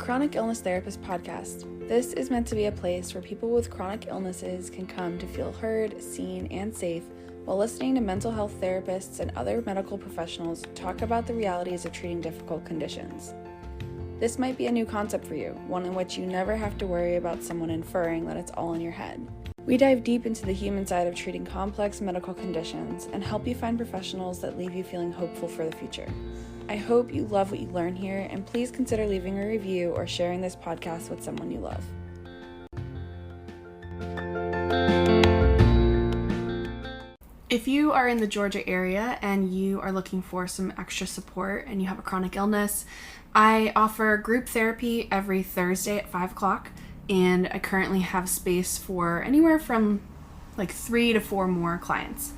Chronic Illness Therapist podcast. This is meant to be a place where people with chronic illnesses can come to feel heard, seen, and safe while listening to mental health therapists and other medical professionals talk about the realities of treating difficult conditions. This might be a new concept for you, one in which you never have to worry about someone inferring that it's all in your head. We dive deep into the human side of treating complex medical conditions and help you find professionals that leave you feeling hopeful for the future. I hope you love what you learn here, and please consider leaving a review or sharing this podcast with someone you love. If you are in the Georgia area and you are looking for some extra support and you have a chronic illness, I offer group therapy every Thursday at 5 o'clock, and I currently have space for anywhere from 3 to 4 more clients.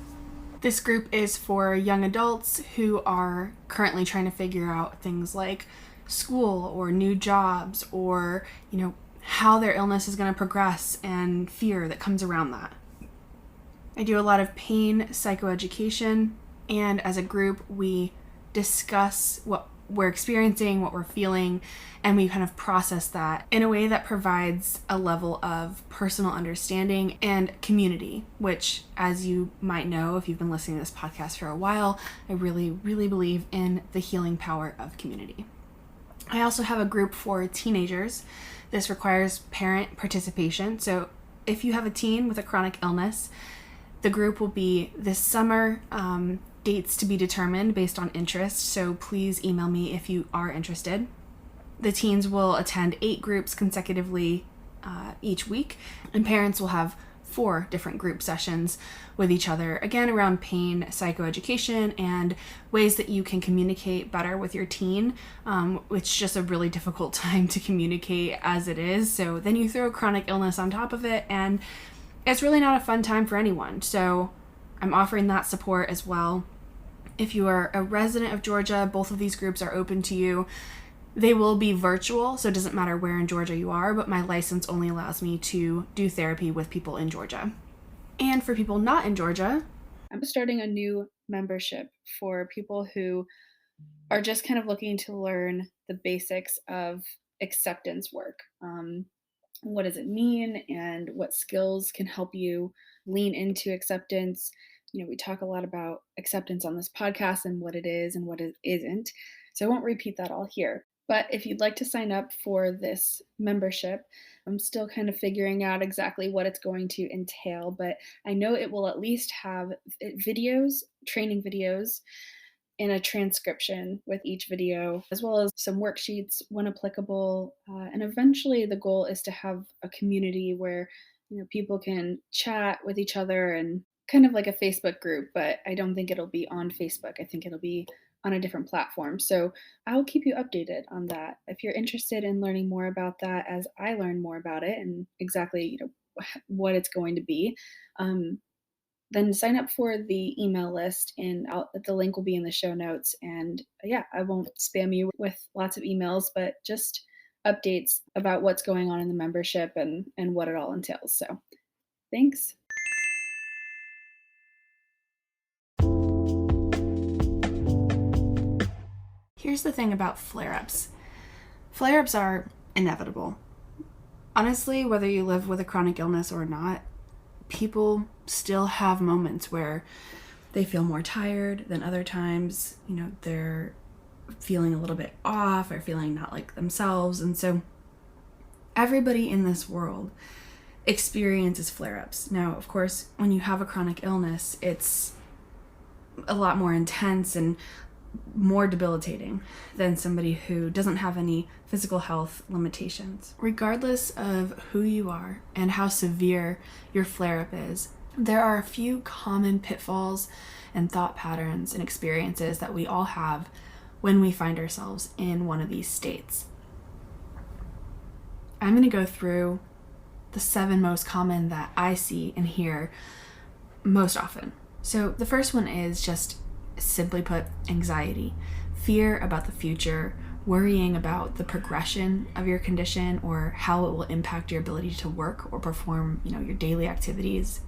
This group is for young adults who are currently trying to figure out things like school or new jobs or, how their illness is going to progress and fear that comes around that. I do a lot of pain psychoeducation, and as a group, we discuss what we're experiencing, what we're feeling, and we kind of process that in a way that provides a level of personal understanding and community, which, as you might know if you've been listening to this podcast for a while, I really, really believe in the healing power of community. I also have a group for teenagers. This requires parent participation. So if you have a teen with a chronic illness, the group will be this summer, dates to be determined based on interest, so please email me if you are interested. The teens will attend 8 groups consecutively each week, and parents will have 4 different group sessions with each other, again around pain psychoeducation and ways that you can communicate better with your teen. It's just a really difficult time to communicate as it is, so then you throw chronic illness on top of it, and it's really not a fun time for anyone. So I'm offering that support as well. If you are a resident of Georgia, both of these groups are open to you. They will be virtual, so it doesn't matter where in Georgia you are, but my license only allows me to do therapy with people in Georgia. And for people not in Georgia, I'm starting a new membership for people who are just kind of looking to learn the basics of acceptance work. What does it mean, and what skills can help you lean into acceptance? We talk a lot about acceptance on this podcast and what it is and what it isn't, so I won't repeat that all here. But if you'd like to sign up for this membership, I'm still kind of figuring out exactly what it's going to entail, but I know it will at least have videos, training videos, and a transcription with each video, as well as some worksheets when applicable. And eventually the goal is to have a community where people can chat with each other, and kind of like a Facebook group, but I don't think it'll be on Facebook. I think it'll be on a different platform. So I'll keep you updated on that. If you're interested in learning more about that as I learn more about it and exactly what it's going to be, then sign up for the email list, and the link will be in the show notes. And I won't spam you with lots of emails, but just updates about what's going on in the membership and what it all entails. So thanks. Here's the thing about flare-ups. Flare-ups are inevitable. Honestly, whether you live with a chronic illness or not, people still have moments where they feel more tired than other times. They're feeling a little bit off or feeling not like themselves. And so everybody in this world experiences flare-ups. Now, of course, when you have a chronic illness, it's a lot more intense and more debilitating than somebody who doesn't have any physical health limitations. Regardless of who you are and how severe your flare-up is, there are a few common pitfalls and thought patterns and experiences that we all have when we find ourselves in one of these states. I'm going to go through the 7 most common that I see and hear most often. So the first one is just, simply put, anxiety, fear about the future, worrying about the progression of your condition or how it will impact your ability to work or perform, your daily activities.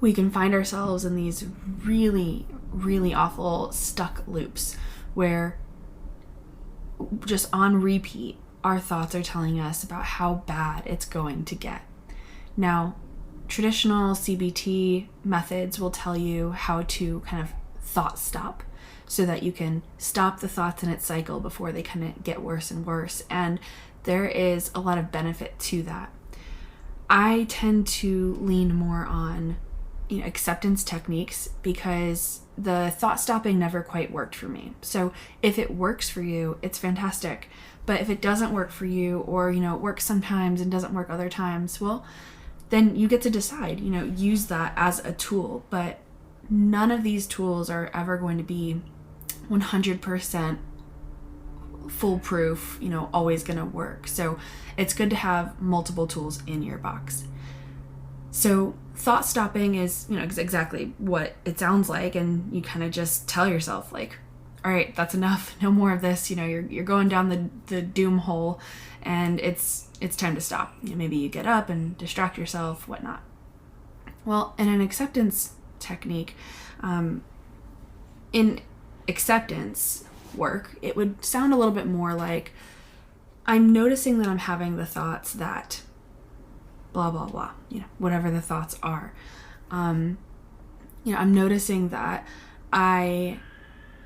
We can find ourselves in these really, really awful stuck loops where just on repeat, our thoughts are telling us about how bad it's going to get. Now, traditional CBT methods will tell you how to kind of thought stop so that you can stop the thoughts in its cycle before they kind of get worse and worse. And there is a lot of benefit to that. I tend to lean more on acceptance techniques because the thought stopping never quite worked for me. So if it works for you, it's fantastic. But if it doesn't work for you, or it works sometimes and doesn't work other times, well, then you get to decide, use that as a tool. But none of these tools are ever going to be 100% foolproof, always going to work. So it's good to have multiple tools in your box. So thought stopping is, exactly what it sounds like. And you kind of just tell yourself like, all right, that's enough. No more of this. You're going down the doom hole, and it's time to stop. Maybe you get up and distract yourself, whatnot. Well, in an acceptance technique, in acceptance work, it would sound a little bit more like, I'm noticing that I'm having the thoughts that blah, blah, blah, whatever the thoughts are. I'm noticing that I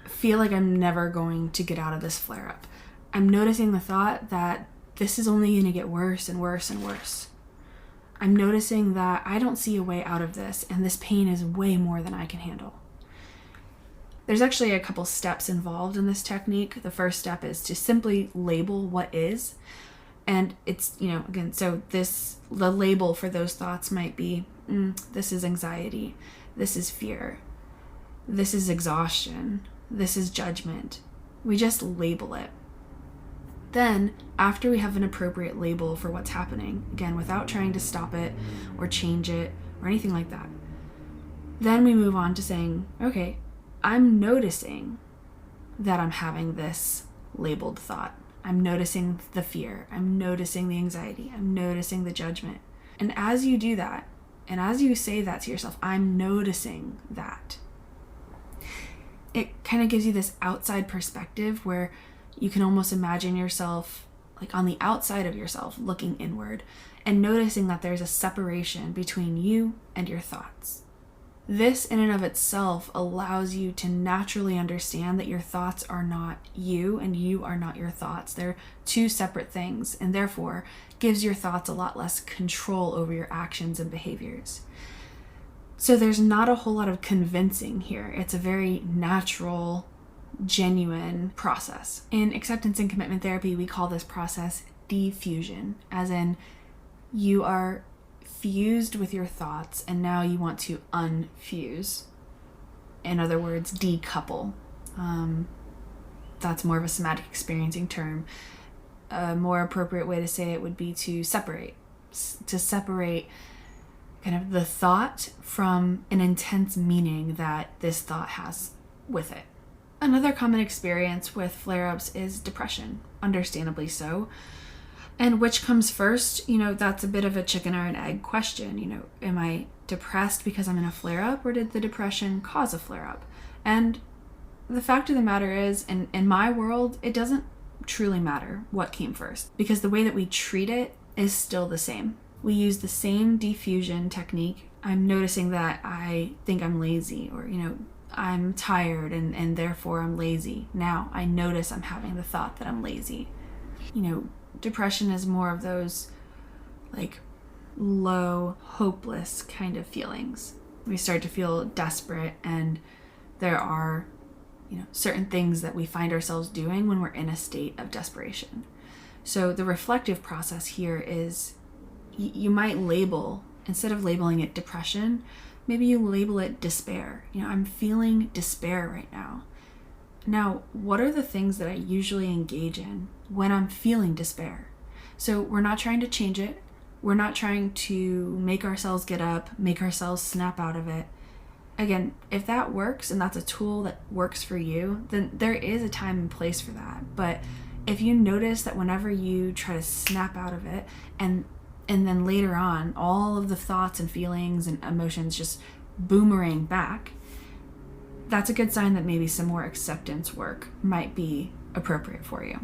feel like I'm never going to get out of this flare up. I'm noticing the thought that this is only going to get worse and worse and worse. I'm noticing that I don't see a way out of this, and this pain is way more than I can handle. There's actually a couple steps involved in this technique. The first step is to simply label what is. And it's, again, so the label for those thoughts might be, this is anxiety, this is fear, this is exhaustion, this is judgment. We just label it. Then, after we have an appropriate label for what's happening, again, without trying to stop it or change it or anything like that, then we move on to saying, okay, I'm noticing that I'm having this labeled thought. I'm noticing the fear. I'm noticing the anxiety. I'm noticing the judgment. And as you do that, and as you say that to yourself, I'm noticing that, it kind of gives you this outside perspective where you can almost imagine yourself like on the outside of yourself, looking inward and noticing that there's a separation between you and your thoughts. This in and of itself allows you to naturally understand that your thoughts are not you and you are not your thoughts. They're two separate things, and therefore gives your thoughts a lot less control over your actions and behaviors. So there's not a whole lot of convincing here. It's a very natural, genuine process. In acceptance and commitment therapy, we call this process diffusion, as in you are fused with your thoughts and now you want to unfuse. In other words, decouple. That's more of a somatic experiencing term. A more appropriate way to say it would be to separate. To separate kind of the thought from an intense meaning that this thought has with it. Another common experience with flare-ups is depression, understandably so. And which comes first? That's a bit of a chicken or an egg question. Am I depressed because I'm in a flare-up, or did the depression cause a flare-up? And the fact of the matter is, in my world, it doesn't truly matter what came first, because the way that we treat it is still the same. We use the same diffusion technique. I'm noticing that I think I'm lazy, or, I'm tired and therefore I'm lazy. Now I notice I'm having the thought that I'm lazy. Depression is more of those like low, hopeless kind of feelings. We start to feel desperate, and there are, certain things that we find ourselves doing when we're in a state of desperation. So the reflective process here is you might label, instead of labeling it depression, maybe you label it despair. I'm feeling despair right now. Now, what are the things that I usually engage in when I'm feeling despair? So we're not trying to change it. We're not trying to make ourselves get up, make ourselves snap out of it. Again, if that works and that's a tool that works for you, then there is a time and place for that. But if you notice that whenever you try to snap out of it and then later on, all of the thoughts and feelings and emotions just boomerang back, that's a good sign that maybe some more acceptance work might be appropriate for you.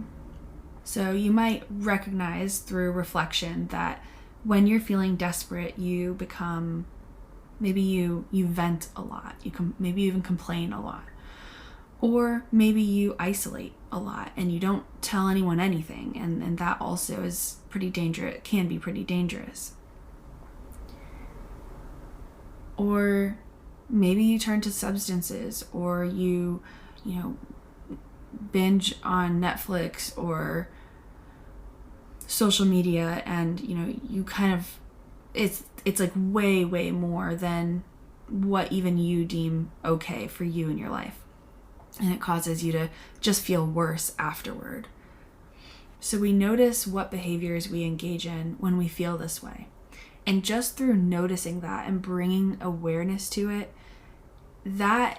So you might recognize through reflection that when you're feeling desperate, you become, maybe you vent a lot. Maybe you even complain a lot. Or maybe you isolate a lot and you don't tell anyone anything. And that also is pretty dangerous. It can be pretty dangerous. Or maybe you turn to substances, or you binge on Netflix or social media, and you kind of, it's like way more than what even you deem okay for you in your life, and it causes you to just feel worse afterward. So we notice what behaviors we engage in when we feel this way, and just through noticing that and bringing awareness to it, that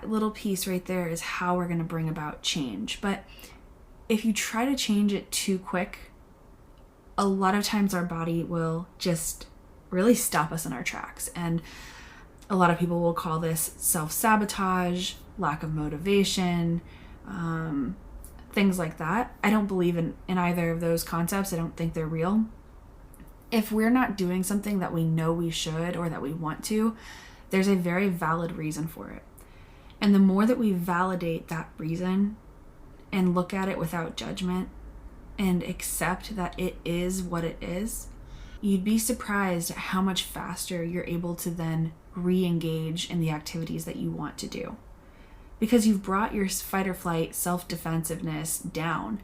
little piece right there is how we're going to bring about change. But if you try to change it too quick, a lot of times our body will just really stop us in our tracks. And a lot of people will call this self-sabotage, lack of motivation, things like that. I don't believe in either of those concepts. I don't think they're real. If we're not doing something that we know we should or that we want to, there's a very valid reason for it. And the more that we validate that reason and look at it without judgment and accept that it is what it is, you'd be surprised at how much faster you're able to then re-engage in the activities that you want to do. Because you've brought your fight or flight self-defensiveness down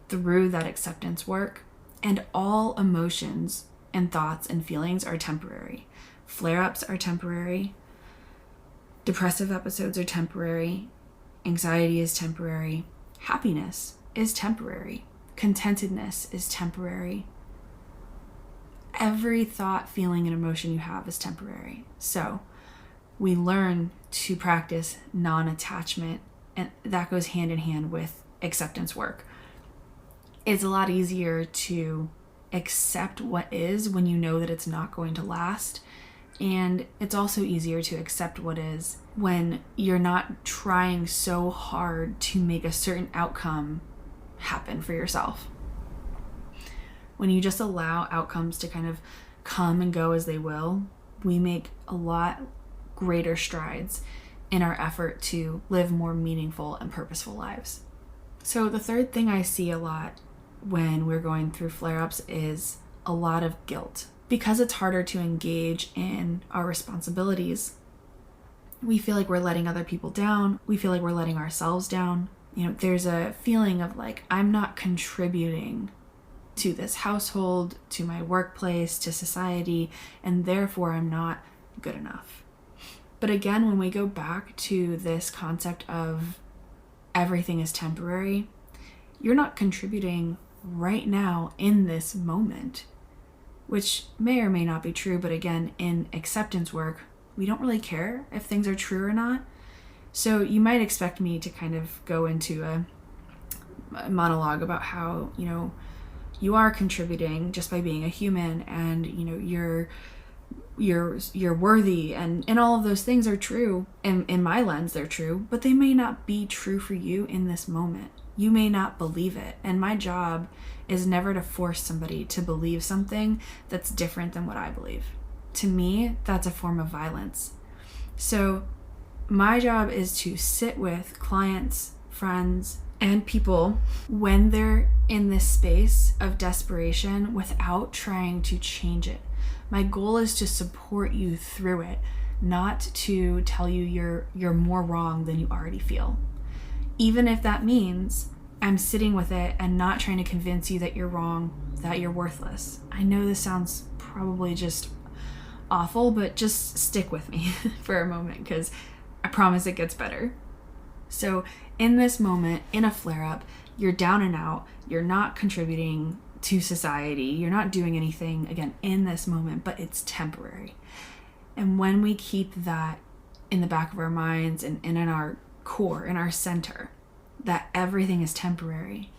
through that acceptance work, and all emotions and thoughts and feelings are temporary. Flare-ups are temporary. Depressive episodes are temporary. Anxiety is temporary. Happiness is temporary. Contentedness is temporary. Every thought, feeling, and emotion you have is temporary. So we learn to practice non-attachment, and that goes hand in hand with acceptance work. It's a lot easier to accept what is when you know that it's not going to last. And it's also easier to accept what is when you're not trying so hard to make a certain outcome happen for yourself. When you just allow outcomes to kind of come and go as they will, we make a lot greater strides in our effort to live more meaningful and purposeful lives. So the third thing I see a lot when we're going through flare-ups is a lot of guilt. Because it's harder to engage in our responsibilities, we feel like we're letting other people down. We feel like we're letting ourselves down. There's a feeling of like, I'm not contributing to this household, to my workplace, to society, and therefore I'm not good enough. But again, when we go back to this concept of everything is temporary, you're not contributing right now in this moment, which may or may not be true. But again, in acceptance work, we don't really care if things are true or not. So you might expect me to kind of go into a monologue about how, you are contributing just by being a human, and, you're worthy, and all of those things are true. In my lens, they're true, but they may not be true for you in this moment. You may not believe it. And my job is never to force somebody to believe something that's different than what I believe. To me, that's a form of violence. So my job is to sit with clients, friends, and people when they're in this space of desperation without trying to change it. My goal is to support you through it, not to tell you you're more wrong than you already feel. Even if that means I'm sitting with it and not trying to convince you that you're wrong, that you're worthless. I know this sounds probably just awful, but just stick with me for a moment, because I promise it gets better. So in this moment, in a flare-up, you're down and out, you're not contributing to society, you're not doing anything, again, in this moment, but it's temporary. And when we keep that in the back of our minds and in our core, in our center, that everything is temporary,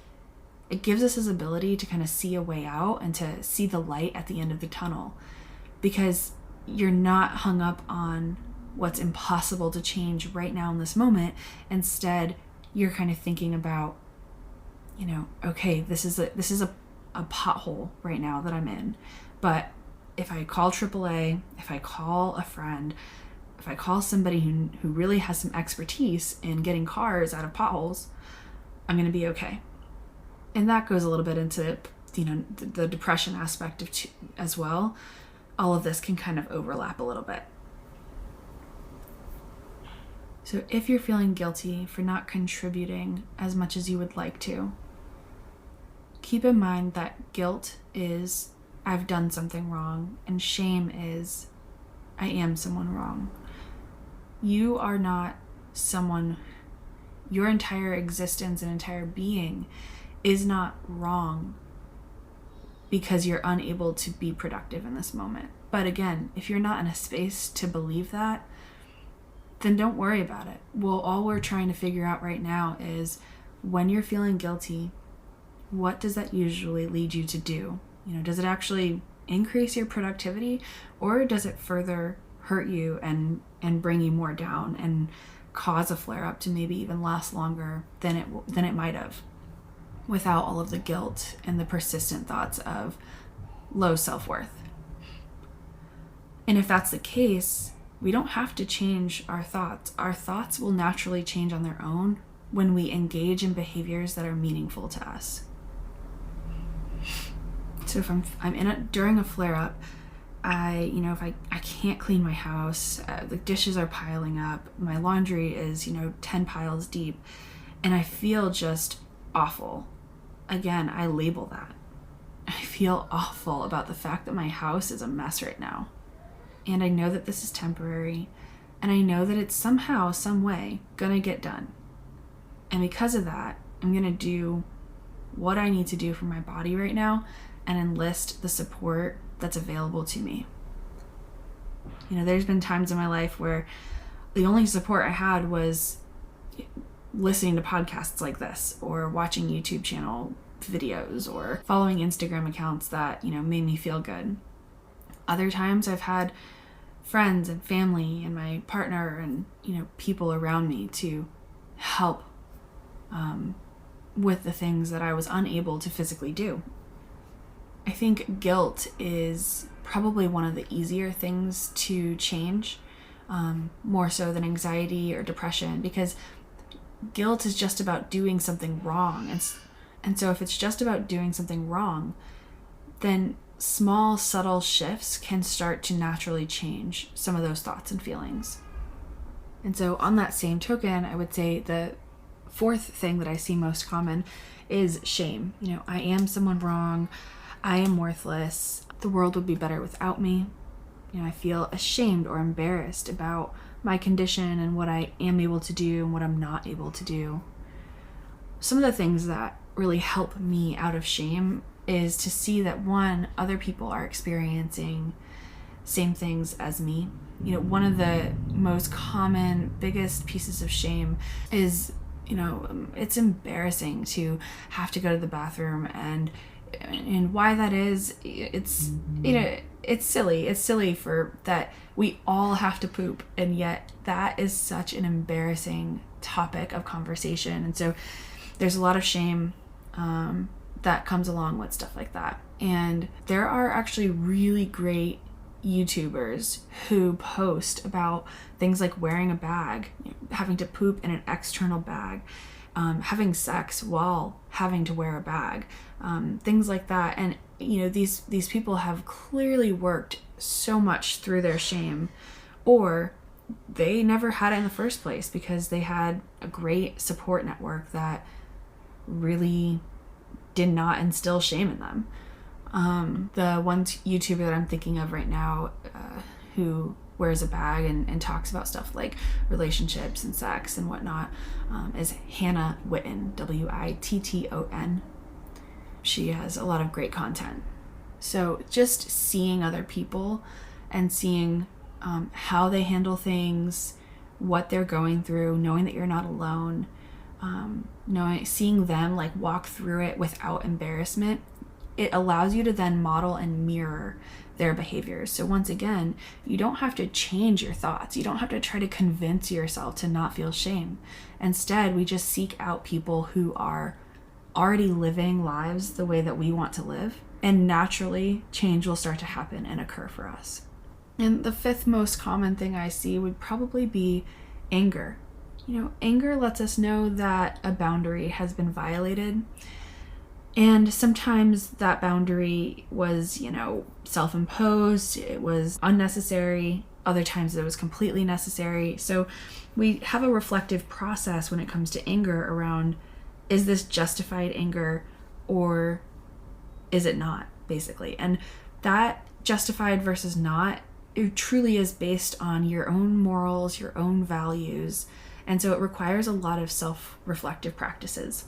it gives us this ability to kind of see a way out and to see the light at the end of the tunnel, because you're not hung up on what's impossible to change right now in this moment. Instead, you're kind of thinking about, okay, this is a pothole right now that I'm in, but if I call AAA, if I call a friend, if I call somebody who really has some expertise in getting cars out of potholes, I'm going to be okay. And that goes a little bit into, the depression aspect of as well. All of this can kind of overlap a little bit. So if you're feeling guilty for not contributing as much as you would like to, keep in mind that guilt is I've done something wrong, and shame is I am someone wrong. You are not someone, your entire existence and entire being is not wrong because you're unable to be productive in this moment. But again, if you're not in a space to believe that, then don't worry about it. Well, all we're trying to figure out right now is when you're feeling guilty, what does that usually lead you to do? Does it actually increase your productivity, or does it further hurt you and bring you more down and cause a flare-up to maybe even last longer than it might have, without all of the guilt and the persistent thoughts of low self-worth? And if that's the case, we don't have to change our thoughts. Our thoughts will naturally change on their own when we engage in behaviors that are meaningful to us. So if I'm during a flare-up, if I can't clean my house, the dishes are piling up, my laundry is 10 piles deep, and I feel just awful. Again, I label that. I feel awful about the fact that my house is a mess right now. And I know that this is temporary, and I know that it's somehow, some way, gonna get done. And because of that, I'm gonna do what I need to do for my body right now and enlist the support that's available to me. There's been times in my life where the only support I had was listening to podcasts like this, or watching YouTube channel videos, or following Instagram accounts that, made me feel good. Other times I've had friends and family and my partner and, people around me to help with the things that I was unable to physically do. I think guilt is probably one of the easier things to change, more so than anxiety or depression, because guilt is just about doing something wrong. And so if it's just about doing something wrong, then small, subtle shifts can start to naturally change some of those thoughts and feelings. And so on that same token, I would say the fourth thing that I see most common is shame. I am someone wrong. I am worthless. The world would be better without me. I feel ashamed or embarrassed about my condition and what I am able to do and what I'm not able to do. Some of the things that really help me out of shame is to see that, one, other people are experiencing same things as me. One of the most common, biggest pieces of shame is, it's embarrassing to have to go to the bathroom, and why that is, it's silly. It's silly for that we all have to poop, and yet that is such an embarrassing topic of conversation. And so there's a lot of shame that comes along with stuff like that. And there are actually really great YouTubers who post about things like wearing a bag, having to poop in an external bag, having sex while having to wear a bag, things like that. And these people have clearly worked so much through their shame, or they never had it in the first place because they had a great support network that really did not instill shame in them. The one YouTuber that I'm thinking of right now who wears a bag and talks about stuff like relationships and sex and whatnot is Hannah Witten, Witton. She has a lot of great content. So just seeing other people and seeing how they handle things, what they're going through, knowing that you're not alone, seeing them like walk through it without embarrassment, it allows you to then model and mirror their behaviors. So once again, you don't have to change your thoughts. You don't have to try to convince yourself to not feel shame. Instead, we just seek out people who are already living lives the way that we want to live, and naturally change will start to happen and occur for us. And the fifth most common thing I see would probably be anger. Anger lets us know that a boundary has been violated. And sometimes that boundary was, self-imposed, it was unnecessary. Other times it was completely necessary. So we have a reflective process when it comes to anger around, is this justified anger or is it not, basically? And that justified versus not, it truly is based on your own morals, your own values. And so it requires a lot of self-reflective practices.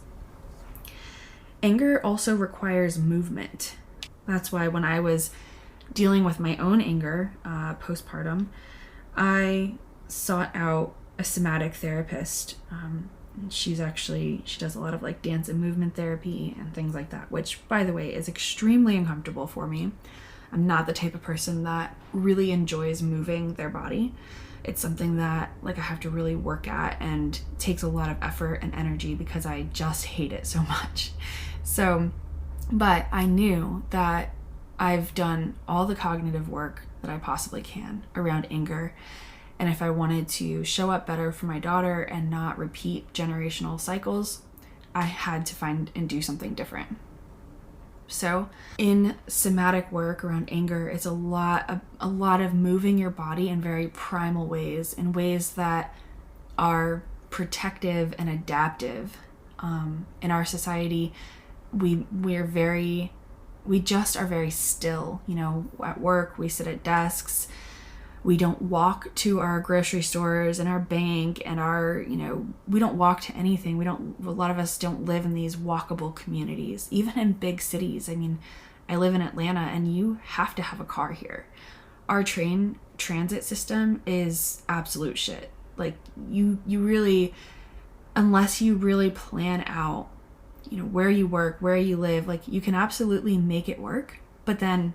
Anger also requires movement. That's why when I was dealing with my own anger postpartum, I sought out a somatic therapist. She does a lot of like dance and movement therapy and things like that, which, by the way, is extremely uncomfortable for me. I'm not the type of person that really enjoys moving their body. It's something that I have to really work at and takes a lot of effort and energy because I just hate it so much. But I knew that I've done all the cognitive work that I possibly can around anger. And if I wanted to show up better for my daughter and not repeat generational cycles, I had to find and do something different. So in somatic work around anger, it's a lot of moving your body in very primal ways, in ways that are protective and adaptive. In our society, we just are very still. At work, we sit at desks. We don't walk to our grocery stores and our bank and we don't walk to anything. A lot of us don't live in these walkable communities, even in big cities. I live in Atlanta and you have to have a car here. Our train transit system is absolute shit. You really, unless you really plan out, where you work, where you live, you can absolutely make it work, but then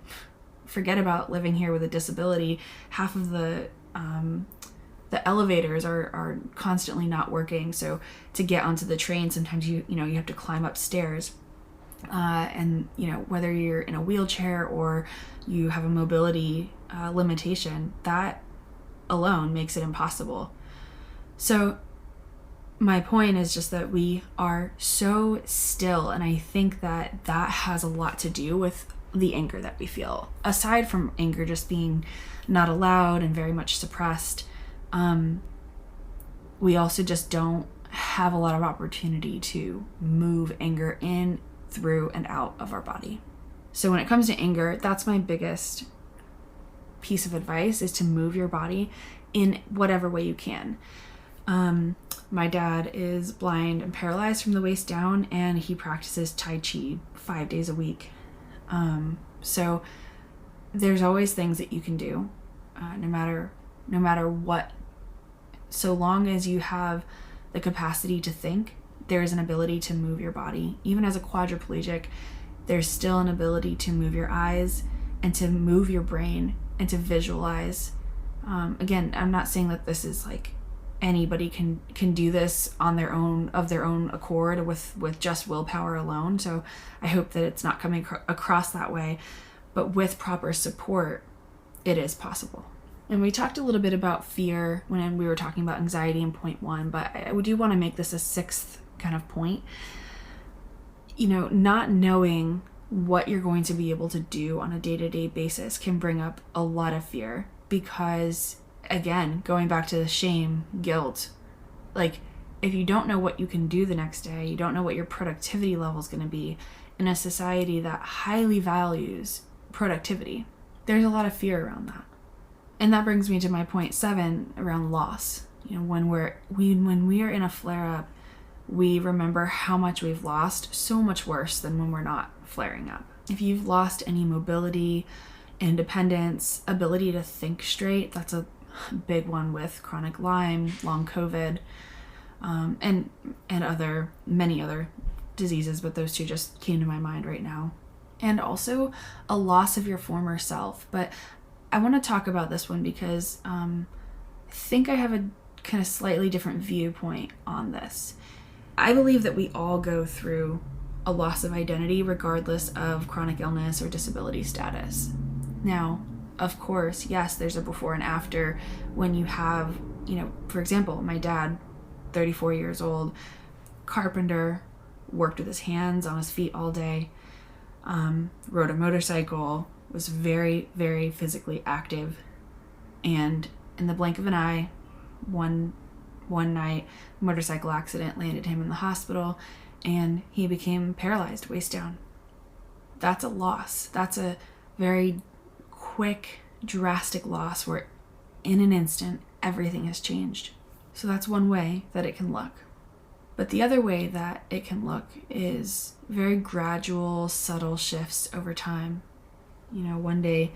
forget about living here with a disability. Half of the elevators are constantly not working. So to get onto the train, sometimes you have to climb upstairs. And whether you're in a wheelchair or you have a mobility limitation, that alone makes it impossible. So my point is just that we are so still, and I think that has a lot to do with the anger that we feel. Aside from anger just being not allowed and very much suppressed, we also just don't have a lot of opportunity to move anger in, through, and out of our body. So when it comes to anger, that's my biggest piece of advice, is to move your body in whatever way you can. My dad is blind and paralyzed from the waist down, and he practices Tai Chi 5 days a week. So there's always things that you can do, no matter what. So long as you have the capacity to think, there is an ability to move your body. Even as a quadriplegic, there's still an ability to move your eyes and to move your brain and to visualize. Again, I'm not saying that this is anybody can do this on their own, of their own accord, with just willpower alone. So I hope that it's not coming across that way, but with proper support, it is possible. And we talked a little bit about fear when we were talking about anxiety in point 1, but I do want to make this a sixth kind of point. Not knowing what you're going to be able to do on a day-to-day basis can bring up a lot of fear, because again, going back to the shame, guilt, if you don't know what you can do the next day, you don't know what your productivity level is going to be in a society that highly values productivity, there's a lot of fear around that. And that brings me to my point 7 around loss. When we are in a flare-up, we remember how much we've lost, so much worse than when we're not flaring up. If you've lost any mobility, independence, ability to think straight, that's a big one with chronic Lyme, long COVID, and many other diseases, but those two just came to my mind right now. And also a loss of your former self. But I want to talk about this one because I think I have a kind of slightly different viewpoint on this. I believe that we all go through a loss of identity regardless of chronic illness or disability status. Now, of course, yes, there's a before and after when you have, for example, my dad, 34 years old, carpenter, worked with his hands on his feet all day, rode a motorcycle, was very, very physically active, and in the blink of an eye, one night, a motorcycle accident landed him in the hospital, and he became paralyzed, waist down. That's a loss. That's a very quick, drastic loss where in an instant, everything has changed. So that's one way that it can look. But the other way that it can look is very gradual, subtle shifts over time. One day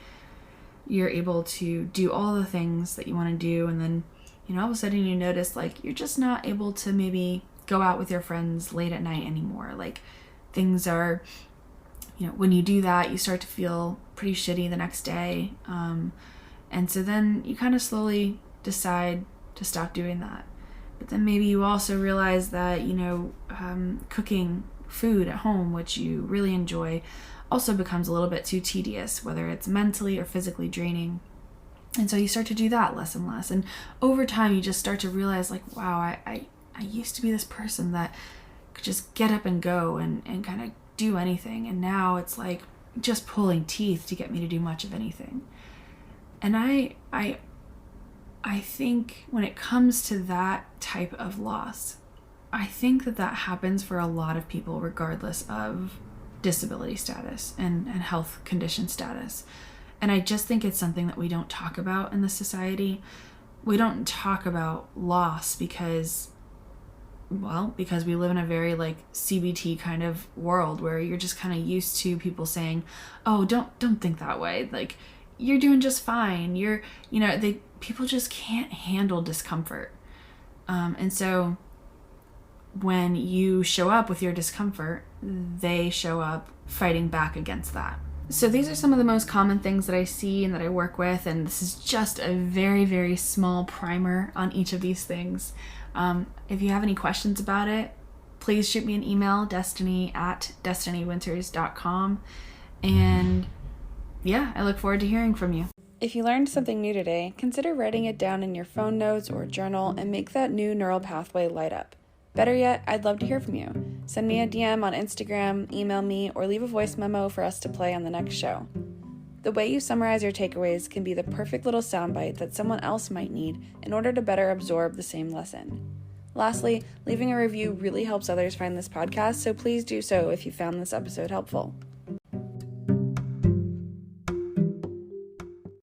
you're able to do all the things that you want to do, and then, all of a sudden you notice like you're just not able to maybe go out with your friends late at night anymore. Like things are, when you do that, you start to feel pretty shitty the next day. And so then you kind of slowly decide to stop doing that. But then maybe you also realize that, cooking food at home, which you really enjoy, also becomes a little bit too tedious, whether it's mentally or physically draining. And so you start to do that less and less. And over time, you just start to realize like, wow, I used to be this person that could just get up and go and kind of do anything. And now it's like just pulling teeth to get me to do much of anything. And I think when it comes to that type of loss, I think that happens for a lot of people regardless of disability status and health condition status. And I just think it's something that we don't talk about in the society. We don't talk about loss because we live in a very like CBT kind of world where you're just kind of used to people saying, oh, don't think that way. Like you're doing just fine. People just can't handle discomfort. And so when you show up with your discomfort, they show up fighting back against that. So these are some of the most common things that I see and that I work with, and this is just a very, very small primer on each of these things. If you have any questions about it, please shoot me an email, destiny@destinywinters.com. And yeah, I look forward to hearing from you. If you learned something new today, consider writing it down in your phone notes or journal and make that new neural pathway light up. Better yet, I'd love to hear from you. Send me a DM on Instagram, email me, or leave a voice memo for us to play on the next show. The way you summarize your takeaways can be the perfect little soundbite that someone else might need in order to better absorb the same lesson. Lastly, leaving a review really helps others find this podcast, so please do so if you found this episode helpful.